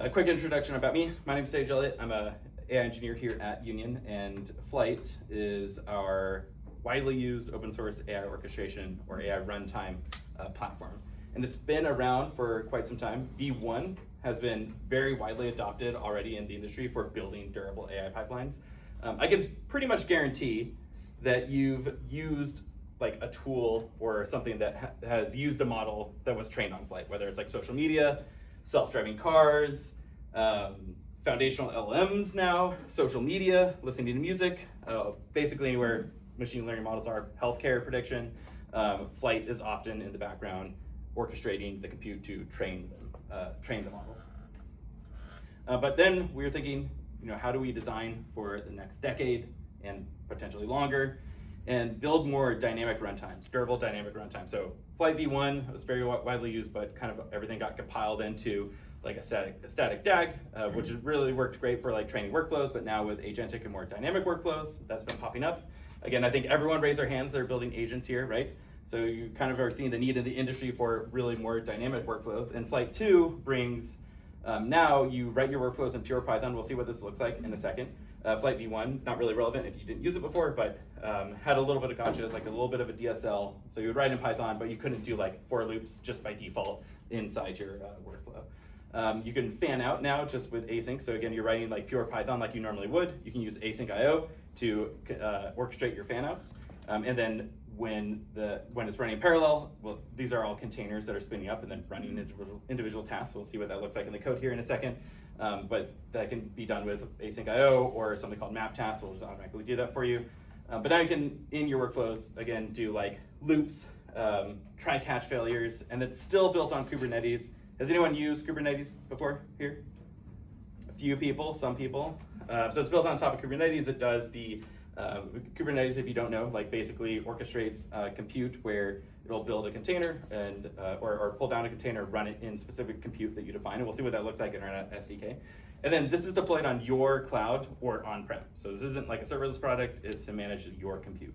A quick introduction about me. My name is Elliott. I'm an AI engineer here at Union, and Flyte is our widely used open source AI orchestration or AI runtime platform. And it's been around for quite some time. V1 has been very widely adopted already in the industry for building durable AI pipelines. I can pretty much guarantee that you've used like a tool or something that has used a model that was trained on Flyte, whether it's like social media, self-driving cars, foundational LLMs now, social media, listening to music, basically anywhere machine learning models are, healthcare prediction. Flyte is often in the background orchestrating the compute to train the models. But then we were thinking, how do we design for the next decade and potentially longer and build more dynamic runtimes, durable dynamic runtime. So Flyte v1 was very widely used, but kind of everything got compiled into like a static DAG, which really worked great for like training workflows, but now with agentic and more dynamic workflows, that's been popping up. Again, I think everyone raised their hands, they're building agents here, right? So you kind of are seeing the need in the industry for really more dynamic workflows. And Flyte 2 brings, now you write your workflows in pure Python. We'll see what this looks like in a second. Flyte v1, not really relevant if you didn't use it before, but had a little bit of gotchas, like a little bit of a DSL. So you would write in Python, but you couldn't do like for loops just by default inside your workflow. You can fan out now just with async. So again, you're writing like pure Python like you normally would. You can use async IO to orchestrate your fan outs. And then when it's running in parallel, well, these are all containers that are spinning up and then running individual tasks. We'll see what that looks like in the code here in a second. But that can be done with async IO or something called map tasks. We'll just automatically do that for you. But now you can, in your workflows, again, do like loops, try catch failures, and it's still built on Kubernetes. Has anyone used Kubernetes before here? A few people, some people. So it's built on top of Kubernetes. It does the Kubernetes, if you don't know, like basically orchestrates compute where it'll build a container and or pull down a container, run it in specific compute that you define, and we'll see what that looks like in our SDK. And then this is deployed on your cloud or on-prem. So this isn't like a serverless product, it's to manage your compute.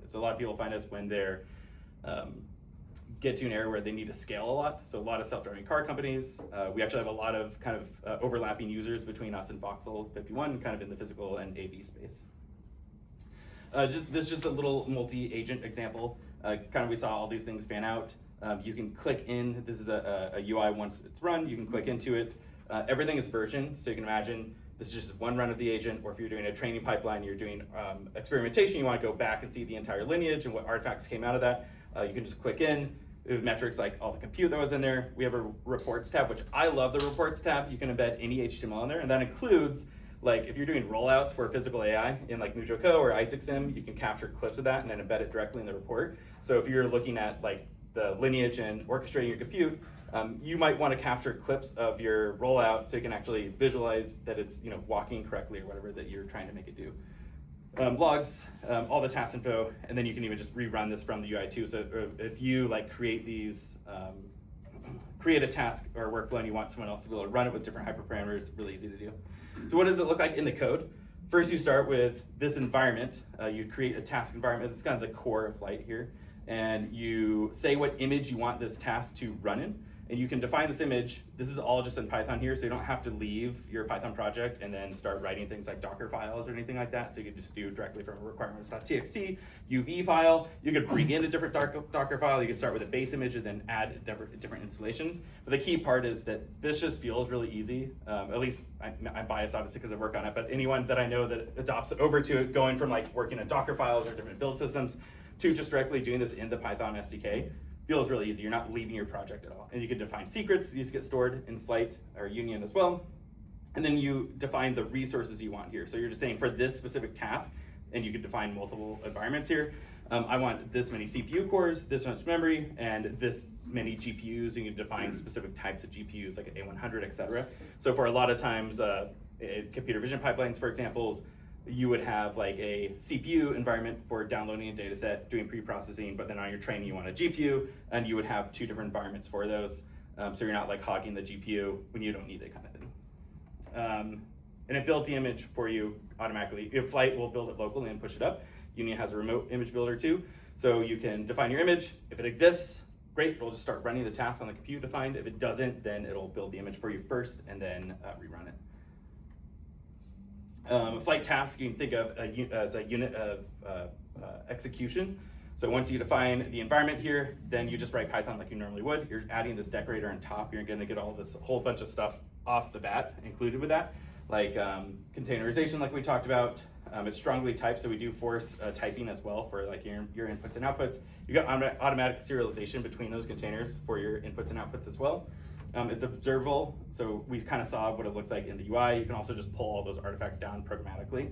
So a lot of people find us when they're get to an area where they need to scale a lot. So a lot of self-driving car companies. We actually have a lot of kind of overlapping users between us and Voxel 51, kind of in the physical and AV space. This is just a little multi-agent example. Kind of we saw all these things fan out. You can click in, this is a UI once it's run, you can click into it. Everything is versioned, so you can imagine this is just one run of the agent, or if you're doing a training pipeline, you're doing experimentation, you want to go back and see the entire lineage and what artifacts came out of that. You can just click in. We have metrics like all the compute that was in there. We have a reports tab, which I love the reports tab. You can embed any HTML in there, and that includes like if you're doing rollouts for physical AI in like MujoCo or ISICSIM, you can capture clips of that and then embed it directly in the report. So if you're looking at like the lineage and orchestrating your compute, you might want to capture clips of your rollout so you can actually visualize that it's walking correctly or whatever that you're trying to make it do. Logs, all the task info, and then you can even just rerun this from the UI too. So if you like create these, create a task or workflow and you want someone else to be able to run it with different hyperparameters, really easy to do. So what does it look like in the code? First you start with this environment. You create a task environment. This is kind of the core of Flyte here. And you say what image you want this task to run in. And you can define this image. This is all just in Python here, so you don't have to leave your Python project and then start writing things like Docker files or anything like that. So you can just do directly from requirements.txt, UV file. You could bring in a different Docker file. You can start with a base image and then add different installations. But the key part is that this just feels really easy. At least I'm biased, obviously, because I work on it. But anyone that I know that adopts it over to it, going from like working in Docker files or different build systems to just directly doing this in the Python SDK, feels really easy. You're not leaving your project at all. And you can define secrets. These get stored in Flyte or Union as well. And then you define the resources you want here. So you're just saying for this specific task, and you can define multiple environments here. I want this many CPU cores, this much memory, and this many GPUs. You can define specific types of GPUs like an A100, et cetera. So for a lot of times, computer vision pipelines, for example, you would have like a CPU environment for downloading a data set, doing pre-processing, but then on your training you want a GPU, and you would have two different environments for those. So you're not like hogging the GPU when you don't need it kind of thing. And it builds the image for you automatically. If Flyte will build it locally and push it up. Union has a remote image builder too. So you can define your image. If it exists, great, it'll just start running the task on the compute defined. If it doesn't, then it'll build the image for you first and then rerun it. A Flyte task you can think of as a unit of execution. So once you define the environment here, then you just write Python like you normally would. You're adding this decorator on top. You're going to get all this whole bunch of stuff off the bat included with that, like containerization, like we talked about. It's strongly typed, so we do force typing as well for like your inputs and outputs. You got automatic serialization between those containers for your inputs and outputs as well. It's observable, so we kind of saw what it looks like in the UI. You can also just pull all those artifacts down programmatically.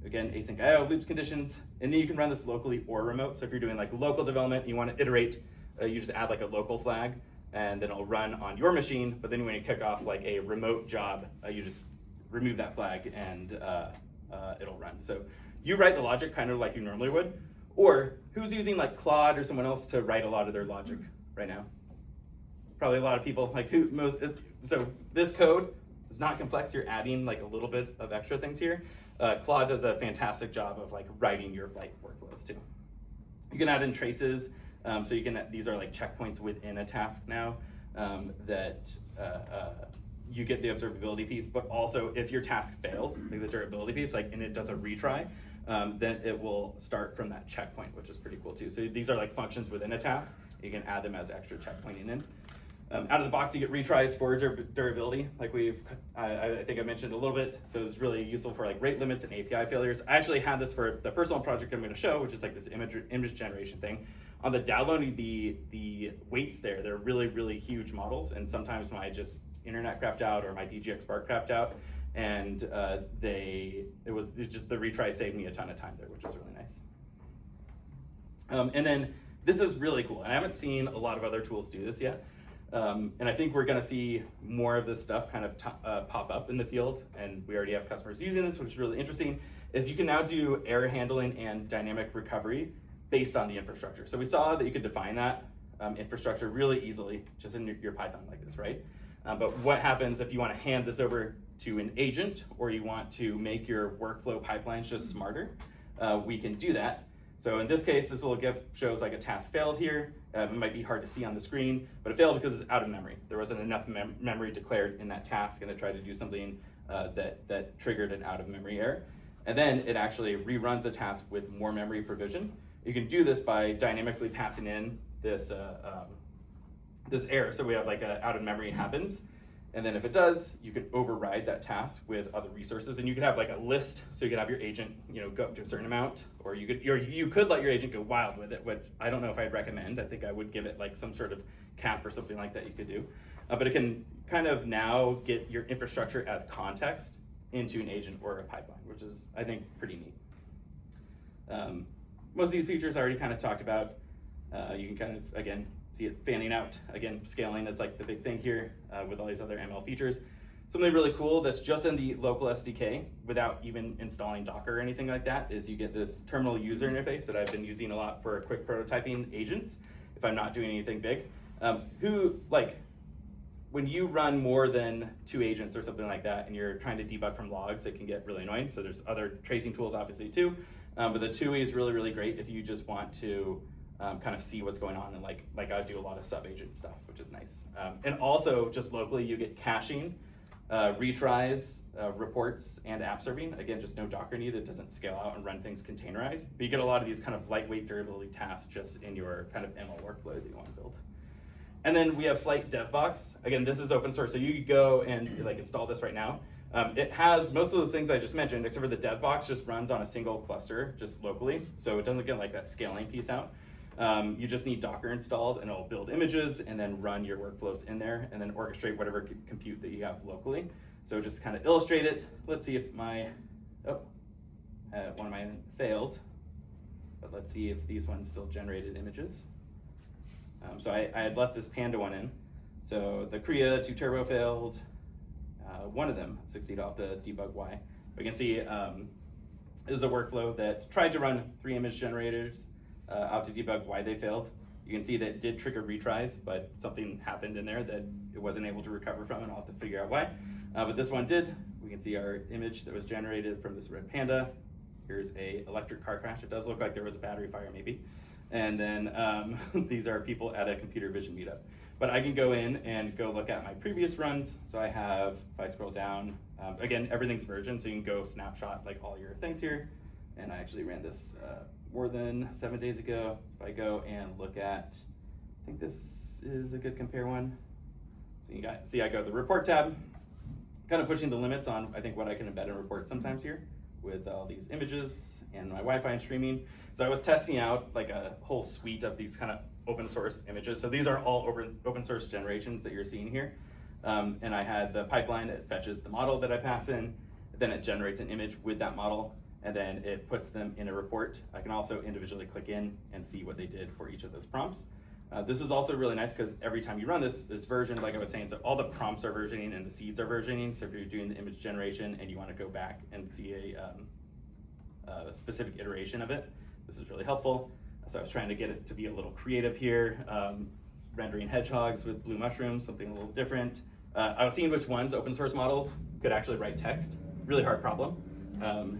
Again, async IO, loops conditions, and then you can run this locally or remote. So if you're doing like local development, you want to iterate, you just add like a local flag, and then it'll run on your machine. But then when you kick off like a remote job, you just remove that flag and it'll run. So you write the logic kind of like you normally would. Or who's using like Claude or someone else to write a lot of their logic right now? Probably a lot of people. Like so this code is not complex. You're adding like a little bit of extra things here. Claude does a fantastic job of like writing your Flyte workflows too. You can add in traces. So you can, these are like checkpoints within a task now that you get the observability piece, but also if your task fails, like the durability piece, like and it does a retry, then it will start from that checkpoint, which is pretty cool too. So these are like functions within a task. You can add them as extra checkpointing in. Out of the box, you get retries for durability, like I think I mentioned a little bit. So it's really useful for like rate limits and API failures. I actually had this for the personal project I'm going to show, which is like this image generation thing. On the download, the weights there, they're really, really huge models. And sometimes my just internet crapped out or my DGX Spark crapped out, and the retry saved me a ton of time there, which was really nice. And then this is really cool. And I haven't seen a lot of other tools do this yet. And I think we're going to see more of this stuff kind of pop up in the field, and we already have customers using this, which is really interesting, is you can now do error handling and dynamic recovery based on the infrastructure. So we saw that you could define that infrastructure really easily just in your Python like this, right? But what happens if you want to hand this over to an agent or you want to make your workflow pipelines just smarter? We can do that. So in this case, this little GIF shows like a task failed here. It might be hard to see on the screen, but it failed because it's out of memory. There wasn't enough memory declared in that task, and it tried to do something that triggered an out of memory error. And then it actually reruns the task with more memory provision. You can do this by dynamically passing in this this error. So we have like a out of memory happens. And then if it does, you can override that task with other resources, and you could have like a list. So you could have your agent, go up to a certain amount, or you could let your agent go wild with it, which I don't know if I'd recommend. I think I would give it like some sort of cap or something like that you could do. But it can kind of now get your infrastructure as context into an agent or a pipeline, which is, I think, pretty neat. Most of these features I already kind of talked about. You can kind of, again, see it fanning out. Again, scaling is like the big thing here with all these other ML features. Something really cool that's just in the local SDK without even installing Docker or anything like that is you get this terminal user interface that I've been using a lot for quick prototyping agents if I'm not doing anything big. When you run more than 2 agents or something like that and you're trying to debug from logs, it can get really annoying. So there's other tracing tools obviously too. But the TUI is really, really great if you just want to kind of see what's going on, and like I do a lot of sub-agent stuff, which is nice. And also just locally you get caching, retries, reports, and app serving. Again, just no Docker needed. It doesn't scale out and run things containerized. But you get a lot of these kind of lightweight durability tasks just in your kind of ML workflow that you want to build. And then we have Flyte DevBox. Again, this is open source, so you could go and like install this right now. It has most of those things I just mentioned, except for the DevBox just runs on a single cluster, just locally. So it doesn't get like that scaling piece out. You just need Docker installed, and it'll build images and then run your workflows in there and then orchestrate whatever compute that you have locally. So just kind of illustrate it. Let's see if one of mine failed, but let's see if these ones still generated images. So I had left this Panda one in. So the Kriya 2 Turbo failed. One of them succeeded. I'll have to debug why. We can see this is a workflow that tried to run 3 image generators. I'll have to debug why they failed. You can see that it did trigger retries, but something happened in there that it wasn't able to recover from, and I'll have to figure out why. But this one did. We can see our image that was generated from this red panda. Here's a electric car crash. It does look like there was a battery fire maybe. And then these are people at a computer vision meetup. But I can go in and go look at my previous runs. So I have, if I scroll down, again, everything's version, so you can go snapshot like all your things here. And I actually ran this more than 7 days ago. If I go and look at, I think this is a good compare one. So you got, see, I go to the report tab, kind of pushing the limits on, I think, what I can embed in reports sometimes here with all these images and my Wi-Fi and streaming. So I was testing out like a whole suite of these kind of open source images. So these are all open source generations that you're seeing here. And I had the pipeline that fetches the model that I pass in, then it generates an image with that model, and then it puts them in a report. I can also individually click in and see what they did for each of those prompts. This is also really nice because every time you run this version, like I was saying, so all the prompts are versioning and the seeds are versioning. So if you're doing the image generation and you want to go back and see a specific iteration of it, this is really helpful. So I was trying to get it to be a little creative here, rendering hedgehogs with blue mushrooms, something a little different. I was seeing which ones, open source models, could actually write text. Really hard problem.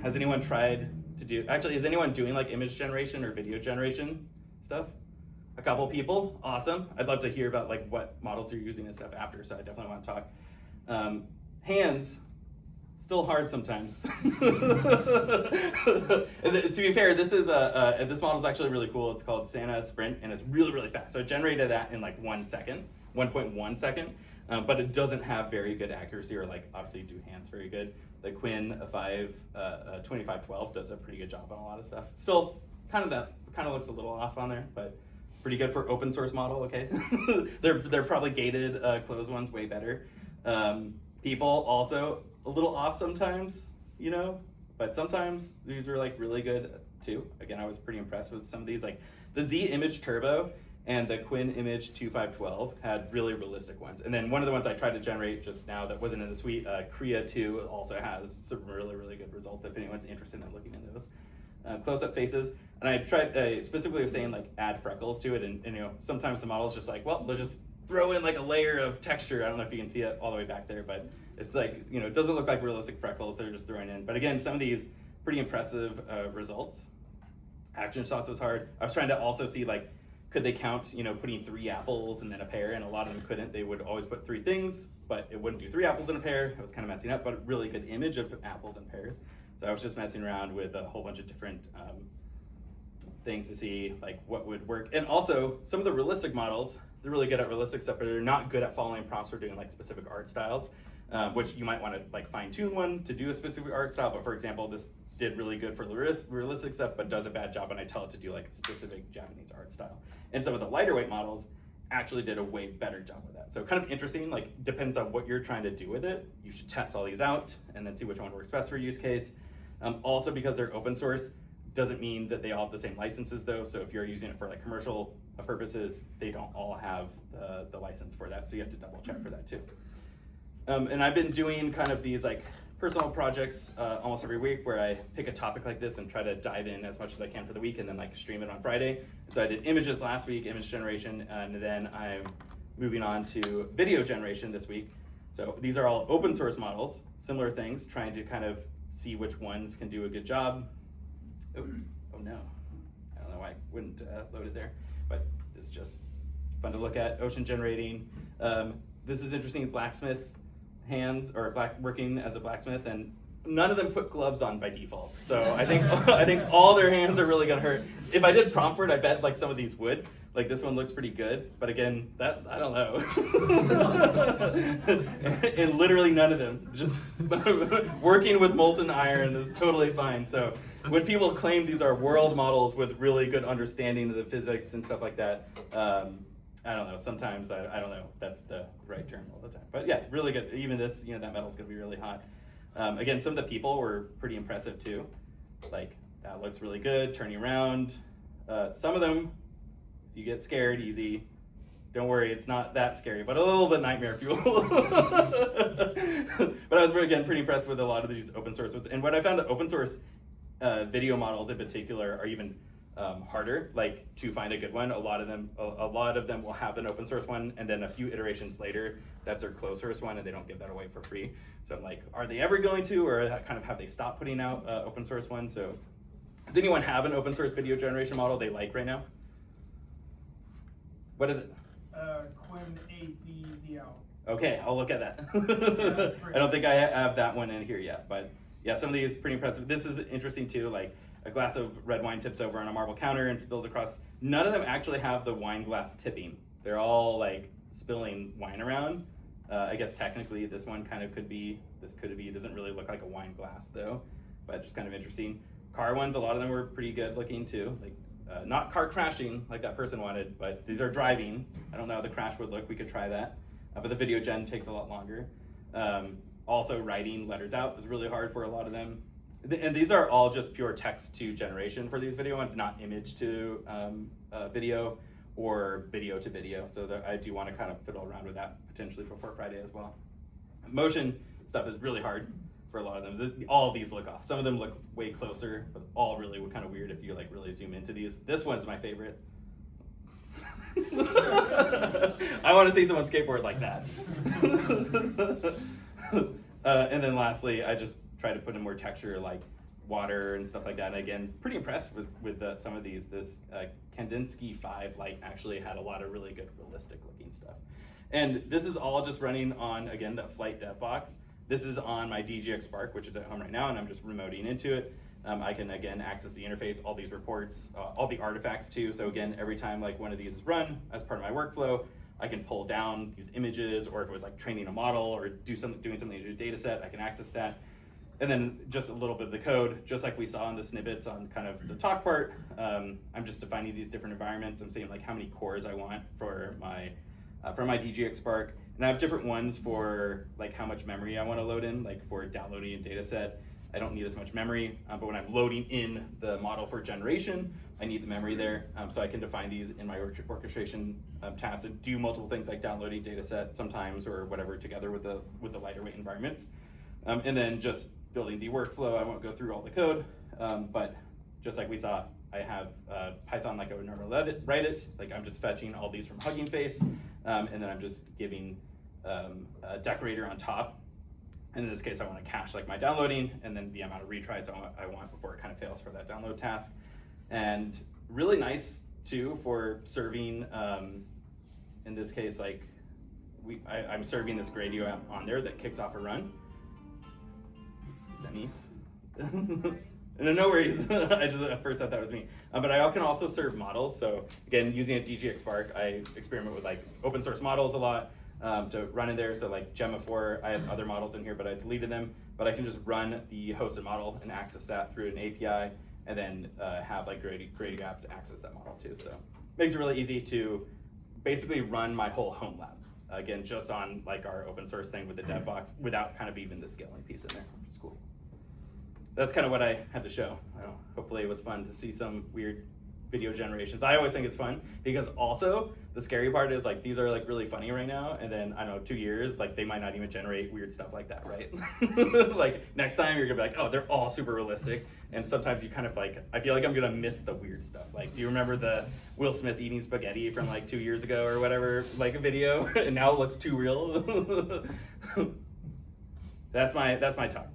Has anyone tried to do, actually, is anyone doing like image generation or video generation stuff? A couple people, awesome. I'd love to hear about like what models you're using and stuff after, so I definitely want to talk. Hands, still hard sometimes. To be fair, this is this model is actually really cool. It's called Santa Sprint, and it's really, really fast. So it generated that in like 1 second, 1.1 second, but it doesn't have very good accuracy, or like obviously do hands very good. The Quinn 2512 does a pretty good job on a lot of stuff. Still, kind of looks a little off on there, but pretty good for open source model. Okay, they're probably gated closed ones way better. People also a little off sometimes, you know, but sometimes these are like really good too. Again, I was pretty impressed with some of these, like the Z Image Turbo and the Quinn Image 2512 had really realistic ones. And then one of the ones I tried to generate just now that wasn't in the suite, Kriya 2 also has some really, really good results if anyone's interested in looking into those. Close-up faces, and I tried specifically was saying like add freckles to it, and you know, sometimes the model's just like, well, let's just throw in like a layer of texture. I don't know if you can see it all the way back there, but it's like, you know, it doesn't look like realistic freckles, so they're just throwing in. But again, some of these pretty impressive results. Action shots was hard. I was trying to also see like, could they count, you know, putting 3 apples and then a pear, and a lot of them couldn't. They would always put 3 things, but it wouldn't do 3 apples and a pear. It was kind of messing up, but a really good image of apples and pears. So I was just messing around with a whole bunch of different things to see like what would work. And also some of the realistic models, they're really good at realistic stuff, but they're not good at following prompts or doing like specific art styles, which you might want to like fine tune one to do a specific art style. But for example, this did really good for realistic stuff, but does a bad job when I tell it to do like a specific Japanese art style. And some of the lighter weight models actually did a way better job with that. So kind of interesting, like depends on what you're trying to do with it. You should test all these out and then see which one works best for your use case. Also, because they're open source, doesn't mean that they all have the same licenses though. So if you're using it for like commercial purposes, they don't all have the license for that. So you have to double check for that too. And I've been doing kind of these like personal projects almost every week where I pick a topic like this and try to dive in as much as I can for the week and then like stream it on Friday. So I did images last week, image generation, and then I'm moving on to video generation this week. So these are all open source models, similar things, trying to kind of see which ones can do a good job. Oh no, I don't know why I wouldn't load it there, but it's just fun to look at. Ocean generating. This is interesting, blacksmith hands, or working as a blacksmith, and none of them put gloves on by default. So I think I think all their hands are really gonna hurt. If I did prompt for it, I bet like some of these would. Like this one looks pretty good, but again, that I don't know. And literally none of them. Just working with molten iron is totally fine. So when people claim these are world models with really good understanding of the physics and stuff like that, I don't know. Sometimes I don't know if that's the right term all the time. But yeah, really good. Even this, you know, that metal's gonna be really hot. Again, some of the people were pretty impressive too. Like that looks really good. Turning around. Some of them, you get scared easy. Don't worry, it's not that scary, but a little bit nightmare fuel. But I was, again, pretty impressed with a lot of these open source ones. And what I found that open source video models in particular are even harder, like to find a good one. A lot of them will have an open source one, and then a few iterations later, that's their closed source one, and they don't give that away for free. So I'm like, are they ever going to, or kind of have they stopped putting out open source ones? So does anyone have an open source video generation model they like right now? What is it? Quinn 8BVL. Okay, I'll look at that. Yeah, I don't think I have that one in here yet, but yeah, some of these pretty impressive. This is interesting too, like a glass of red wine tips over on a marble counter and spills across. None of them actually have the wine glass tipping. They're all like spilling wine around. I guess technically this one kind of could be, it doesn't really look like a wine glass though, but just kind of interesting. Car ones, a lot of them were pretty good looking too. Like not car crashing like that person wanted, but these are driving. I don't know how the crash would look, we could try that. But the video gen takes a lot longer. Also writing letters out was really hard for a lot of them. And these are all just pure text to generation for these video ones, not image to video or video to video. So I do want to kind of fiddle around with that potentially before Friday as well. Motion stuff is really hard for a lot of them. All of these look off. Some of them look way closer, but all really kind of weird if you like really zoom into these. This one's my favorite. I want to see someone skateboard like that. And then lastly, I just try to put in more texture like water and stuff like that. And again, pretty impressed with some of these. This Kandinsky 5 light actually had a lot of really good realistic looking stuff. And this is all just running on, again, that Flyte dev box. This is on my DGX Spark, which is at home right now, and I'm just remoting into it. I can, again, access the interface, all these reports, all the artifacts too. So again, every time like one of these is run as part of my workflow, I can pull down these images, or if it was like training a model or doing something to a data set, I can access that. And then just a little bit of the code, just like we saw in the snippets on kind of the talk part, I'm just defining these different environments. I'm saying like how many cores I want for my DGX Spark. And I have different ones for like how much memory I want to load in, like for downloading a data set. I don't need as much memory, but when I'm loading in the model for generation, I need the memory there. So I can define these in my orchestration tasks and do multiple things like downloading data set sometimes or whatever together with the lighter weight environments. And then just building the workflow. I won't go through all the code, but just like we saw, I have Python like I would normally write it. Like I'm just fetching all these from Hugging Face, and then I'm just giving a decorator on top. And in this case, I want to cache like my downloading and then the amount of retries I want before it kind of fails for that download task. And really nice too for serving, in this case, like I'm serving this Gradio app on there that kicks off a run. Is that me? No worries. I just at first thought that was me. But I can also serve models. So again, using a DGX Spark, I experiment with like open source models a lot. To run in there, so like Gemma 4, I had other models in here, but I deleted them. But I can just run the hosted model and access that through an API, and then have like Gradio app to access that model too. So makes it really easy to basically run my whole home lab. Again, just on like our open source thing with the dev box, without kind of even the scaling piece in there, which is cool. That's kind of what I had to show. Hopefully it was fun to see some weird video generations. I always think it's fun because also the scary part is like these are like really funny right now, and then I don't know, 2 years like they might not even generate weird stuff like that, right? Like next time you're gonna be like, oh, they're all super realistic, and sometimes you kind of like I feel like I'm gonna miss the weird stuff. Like, do you remember the Will Smith eating spaghetti from like 2 years ago or whatever, like a video, and now it looks too real? That's my talk.